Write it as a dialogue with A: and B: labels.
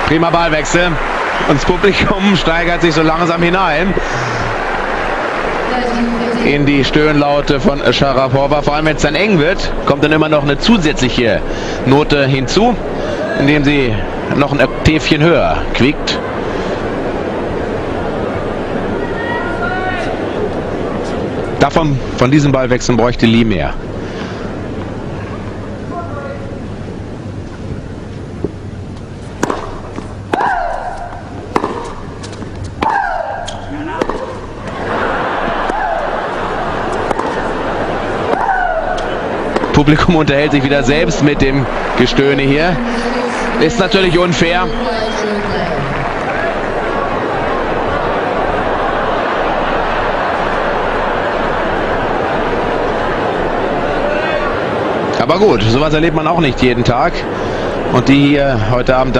A: Prima Ballwechsel. Und das Publikum steigert sich so langsam hinein in die Stöhnlaute von Sharapova. Vor allem, wenn es dann eng wird, kommt dann immer noch eine zusätzliche Note hinzu, indem sie noch ein Oktavchen höher quiekt. Von diesen Ballwechseln bräuchte Lee mehr. Publikum unterhält sich wieder selbst mit dem Gestöhne hier. Ist natürlich unfair. Aber gut, sowas erlebt man auch nicht jeden Tag. Und die hier heute Abend